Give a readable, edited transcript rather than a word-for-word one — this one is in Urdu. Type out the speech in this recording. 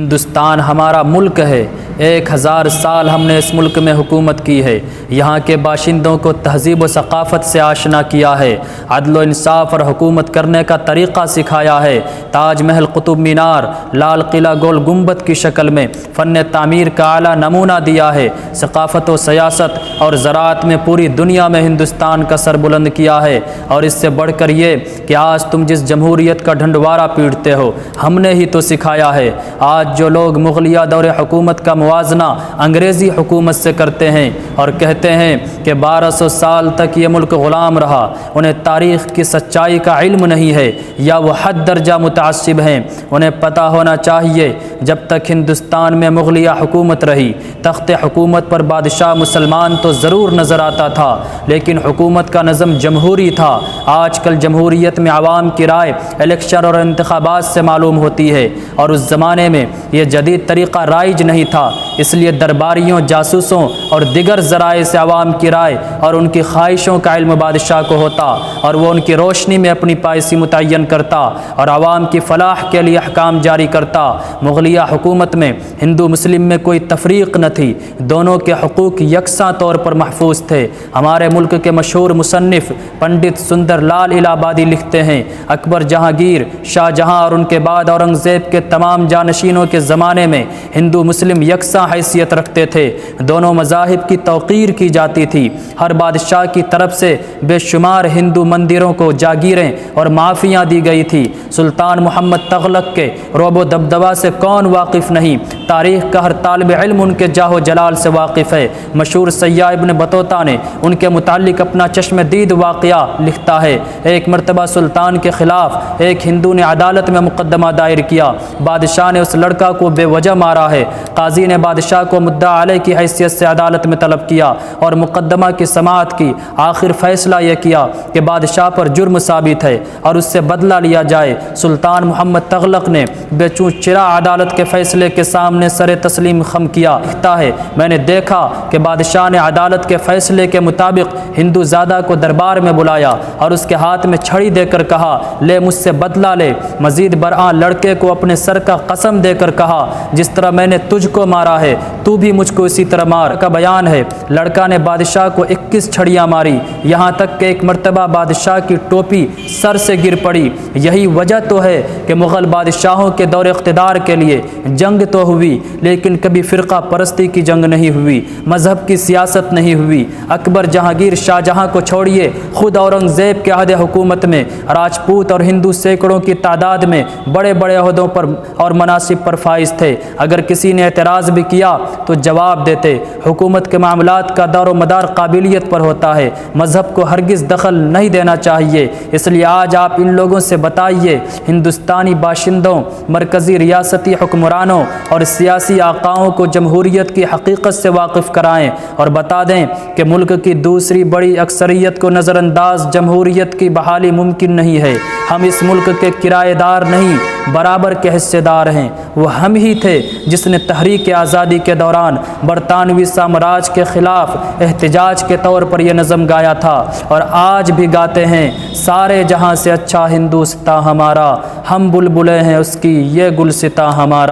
ہندوستان ہمارا ملک ہے، 1000 سال ہم نے اس ملک میں حکومت کی ہے، یہاں کے باشندوں کو تہذیب و ثقافت سے آشنا کیا ہے، عدل و انصاف اور حکومت کرنے کا طریقہ سکھایا ہے، تاج محل، قطب مینار، لال قلعہ گول گنبد کی شکل میں فن تعمیر کا اعلیٰ نمونہ دیا ہے، ثقافت و سیاست اور زراعت میں پوری دنیا میں ہندوستان کا سر بلند کیا ہے، اور اس سے بڑھ کر یہ کہ آج تم جس جمہوریت کا ڈھنڈورا پیٹتے ہو ہم نے ہی تو سکھایا ہے۔ آج جو لوگ مغلیہ دور حکومت کا موازنہ انگریزی حکومت سے کرتے ہیں اور کہتے ہیں کہ 1200 سال تک یہ ملک غلام رہا، انہیں تاریخ کی سچائی کا علم نہیں ہے یا وہ حد درجہ متعصب ہیں۔ انہیں پتہ ہونا چاہیے جب تک ہندوستان میں مغلیہ حکومت رہی، تخت حکومت پر بادشاہ مسلمان تو ضرور نظر آتا تھا، لیکن حکومت کا نظم جمہوری تھا۔ آج کل جمہوریت میں عوام کی رائے الیکشن اور انتخابات سے معلوم ہوتی ہے، اور اس زمانے میں یہ جدید طریقہ رائج نہیں تھا، اس لیے درباریوں، جاسوسوں اور دیگر ذرائع سے عوام کی رائے اور ان کی خواہشوں کا علم بادشاہ کو ہوتا، اور وہ ان کی روشنی میں اپنی پالیسی متعین کرتا اور عوام کی فلاح کے لیے احکام جاری کرتا۔ مغلیہ حکومت میں ہندو مسلم میں کوئی تفریق نہ تھی، دونوں کے حقوق یکساں طور پر محفوظ تھے۔ ہمارے ملک کے مشہور مصنف پنڈت سندر لال الہ آبادی لکھتے ہیں، اکبر، جہانگیر، شاہ جہاں اور ان کے بعد اورنگزیب کے تمام جانشینوں کے زمانے میں ہندو مسلم یکساں حیثیت رکھتے تھے، دونوں مذاہب کی توقیر کی جاتی تھی۔ ہر بادشاہ کی طرف سے بے شمار ہندو مندروں کو جاگیریں اور معافیاں دی گئی تھی۔ سلطان محمد تغلق کے رعب و دبدبہ سے کون واقف نہیں، تاریخ کا ہر طالب علم ان کے جاہ و جلال سے واقف ہے۔ مشہور سیاح ابن بطوطہ نے ان کے متعلق اپنا چشم دید واقعہ لکھتا ہے۔ ایک مرتبہ سلطان کے خلاف ایک ہندو نے عدالت میں مقدمہ دائر کیا، بادشاہ نے اس لڑکا کو بے وجہ مارا ہے۔ قاضی نے بادشاہ کو مدعا علیہ کی حیثیت سے عدالت میں طلب کیا اور مقدمہ کی سماعت کی۔ آخر فیصلہ یہ کیا کہ بادشاہ پر جرم ثابت ہے اور اس سے بدلہ لیا جائے۔ سلطان محمد تغلق نے بے چوں چرا عدالت کے فیصلے کے سامنے سر تسلیم خم کیا۔ لکھتا ہے، میں نے دیکھا کہ بادشاہ نے عدالت کے فیصلے کے مطابق ہندو زادہ کو دربار میں بلایا اور اس کے ہاتھ میں چھڑی دے کر کہا، لے مجھ سے بدلہ لے۔ مزید برآں لڑکے کو اپنے سر کا قسم دے کر کہا، جس طرح میں نے تجھ کو مارا ہے تو بھی مجھ کو اسی طرح مار۔ کا بیان ہے، لڑکا نے بادشاہ کو 21 چھڑیاں ماری، یہاں تک کہ ایک مرتبہ بادشاہ کی ٹوپی سر سے گر پڑی۔ یہی وجہ تو ہے کہ مغل بادشاہوں کے دور اقتدار کے لیے جنگ تو ہوئی، لیکن کبھی فرقہ پرستی کی جنگ نہیں ہوئی، مذہب کی سیاست نہیں ہوئی۔ اکبر، جہانگیر، شاہ جہاں کو چھوڑیے، خود اورنگزیب کے عہد حکومت میں راجپوت اور ہندو سینکڑوں کی تعداد میں بڑے بڑے عہدوں پر اور مناصب پر فائز تھے۔ اگر کسی نے اعتراض بھی کیا تو جواب دیتے۔ حکومت کے معاملات کا دار و مدار قابلیت پر ہوتا ہے، مذہب کو ہرگز دخل نہیں دینا چاہیے۔ اس لیے آج آپ ان لوگوں سے بتائیے، ہندوستانی باشندوں، مرکزی ریاستی حکمرانوں اور سیاسی آقاؤں کو جمہوریت کی حقیقت سے واقف کرائیں اور بتا دیں کہ ملک کی دوسری بڑی اکثریت کو نظر انداز جمہوریت کی بحالی ممکن نہیں ہے۔ ہم اس ملک کے کرایہ دار نہیں، برابر کے حصے دار ہیں۔ وہ ہم ہی تھے جس نے تحریک آزادی کے دوران برطانوی سامراج کے خلاف احتجاج کے طور پر یہ نظم گایا تھا، اور آج بھی گاتے ہیں، سارے جہاں سے اچھا ہندوستاں ہمارا، ہم بلبلیں ہیں اس کی یہ گلستاں ہمارا۔